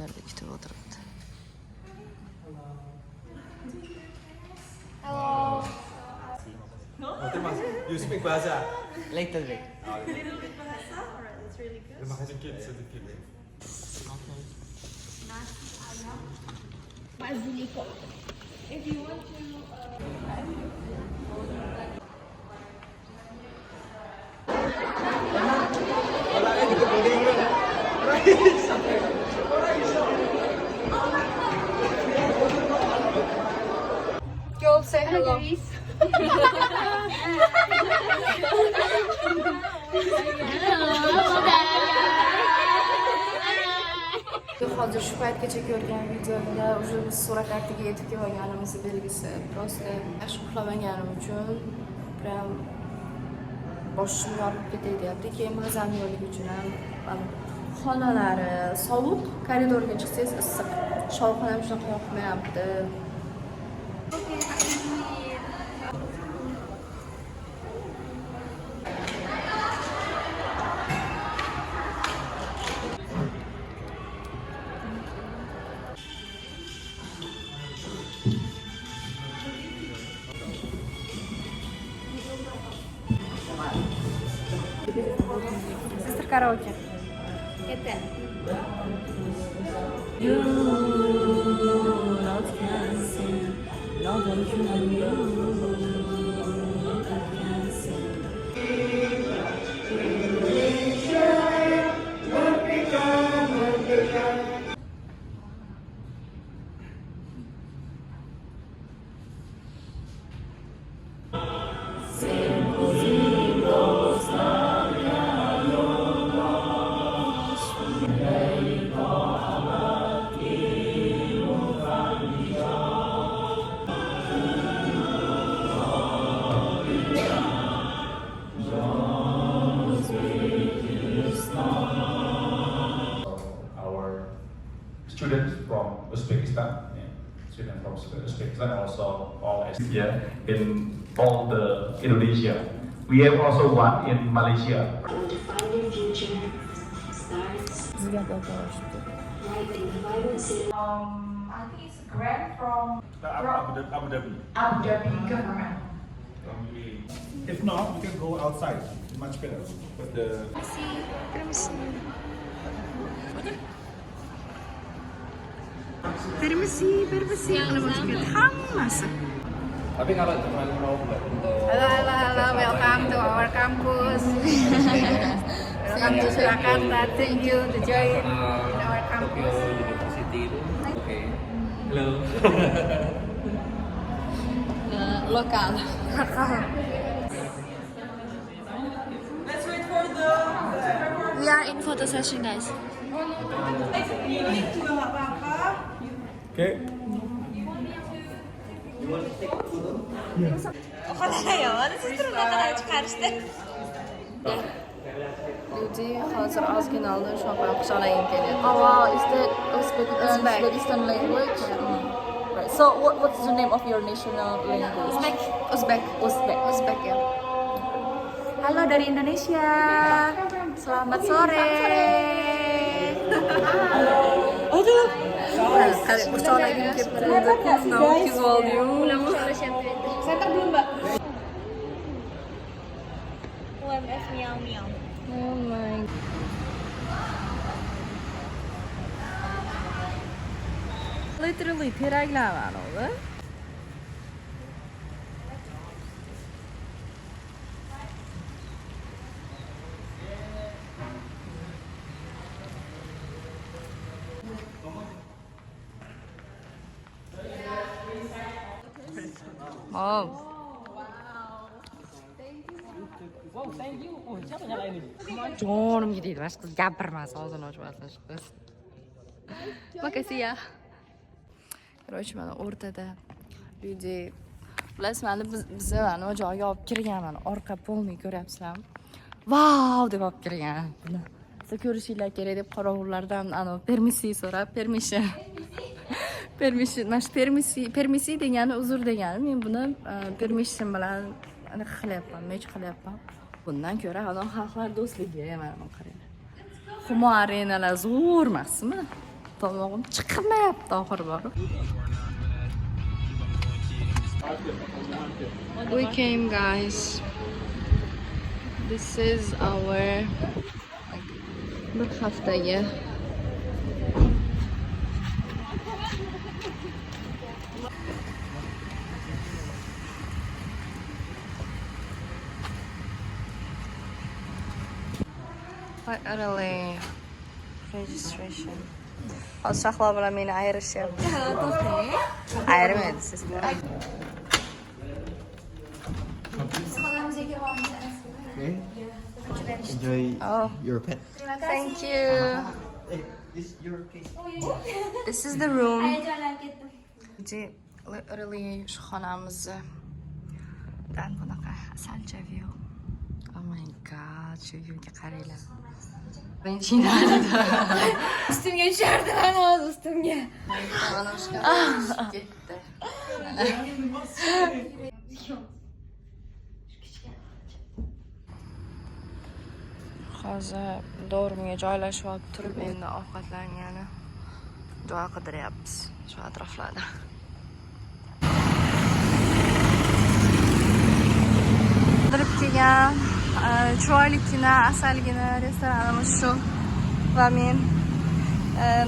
yerda kutib o'tiribdi. You speak Bahasa? Little bit. Little bit bahasa, alright, that's really good. Terima kasih sedikit. If you want to, Joel, say hello. Hozir shu paytga chekayotgan videoda уже surat kartaga yetib kelganimiz belgisi. Просто yaxshi uxlamaгаnim uchun prям boshim yorib ketay deyapti. Keyin mazamni yo'liga uchun ham xonalari sovuq, koridorga chiqsangiz issiq. Shovqin ham shunaqa yoqmayapti. Sister karaoke. Get that. You not dancing, not don't you students from Uzbekistan, students from Uzbekistan also all here in all the Indonesia. We have also one in Malaysia. Defining future starts right in the vibrant city. I think it's a grant from Abu Dhabi. Abu Dhabi government. If not, we can go outside. Much better. But the Permisi, nama juga hamas. Tapi kalau teman mau Halo, welcome to our campus. Welcome to Surakarta. Thank you to join in our campus. University itu. Oke. Halo. Lokal. let's wait for the We are in photo session, guys. unit juga nggak apa-apa. okay. Oqolalayo, sister unaqa chiqarishdi. Люди hozir ozgina oldin shunaqa quchoqlagim kelyapti. Oh wow, is that Uzbek. Uzbekistan language? Right. So what's the name of your national language? Uzbek. Uzbek ya. Halo dari Indonesia. Selamat sore. Aduh. Kali quchoqlagim kelib turibdi. Sinov o'tkazib oldi-yu. Center belum, Mbak? UMS miau miau. Oh my. Literally teraklar var. Oh. Jonim gideydi, boshqa gapirmas, og'zini ochib atlash. Makasi ya. Короче, mana o'rtada люди. Bilasizmi, mana bizni mana joyga olib kirgan, mana orqa polni ko'ryapsizlarmi? Vau deb olib kirgan. Buni siz ko'rishinglar kerak deb qorovullardan permisi so'rab, permission. Permisi degani uzr degani. Men buni permission bilan aniq qilyapman, match qilyapman. Bundan ko'ra xalqlar do'stligi mana qaranglar. Humo arenalar zo'r emasmi? tomog'im chiqmayapti oxiri borib. We came, guys. This is our bir haftaga early registration. Hozir Shahlo bilan meni ayrishyapti. Ayirmaydi sizlar. Enjoy Oh, your pet. thank you. This your case. This is the room. Literally shu xonamizni dan bunaqa asalcha view. Oh my god, shu viewga qaranglar. Men chinardim. Üstümge düşerdi ben ağız üstümge. Mana shu ketdi. Hozir dormga joylashib olib turib endi ovqatlangani joy qidiryapmiz shu atroflarda. Qidirib kelgan chiroyligina, asalgina restoranimiz shu va men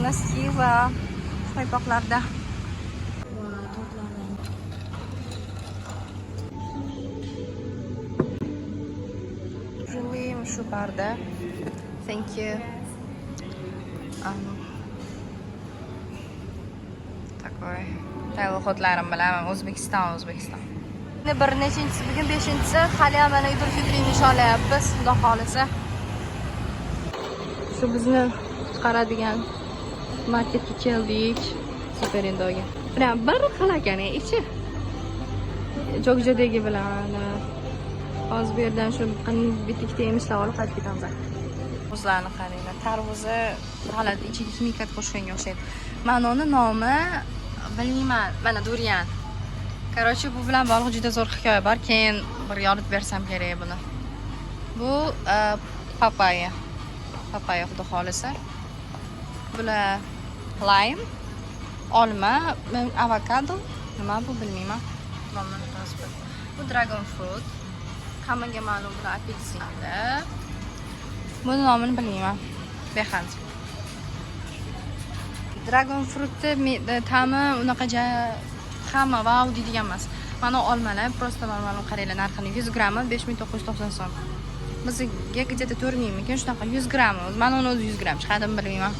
noski va paypoqlarda. Julie shu parda. Thank you. Такой. Tayyorxotlarim bilan O'zbekiston. Bir nechinchisi, bugun 5-chi, hali ham mana Idul Fitr nishonlayapmiz, Xudo xolisa. Shu bizni chiqaradigan marketga keldik, Superindoga. Bilan bir xil ekan, ichi. Jo'gjadagi bilan. Hozir bu yerdan shu bitikda emizlab olib qaytib ketamiz. Tarvuzlarni qaranglar. Tarvuzi g'alati ichiga ximikat qo'shganga o'xshaydi. Mana uni nomi bilmayman. Mana durian. Короче, bu bilan bog'liq juda zo'r hikoya bor. Keyin bir yoritib bersam kerak buni. Bu papaya. Papaya xudo xolisa. Bular lime, olma, avokado, nima bu bilmayman. Bu dragon fruit. Hammaga ma'lum bu apelsinda. Buni nomini bilmayman. Behand. Dragon fruitni ta'mi unaqa hamma vau deydigan emas. Mana olmalar, prosta ma'lum qaranglar narxini 100 grammi 5990 so'm. Bizga где-то 4000 mikin shunaqa 100 grammi. Mana uni o'zi 100 gram chiqadimi bilmayman.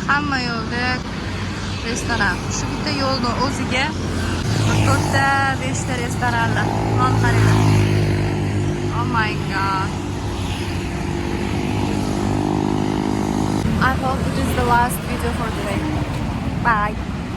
Hamma yo'lda restoran. Shu bitta yo'lning o'ziga 4-5 ta restoranlar. Mana qaranglar. Oh my god. I hope it is the last video for today. Bye.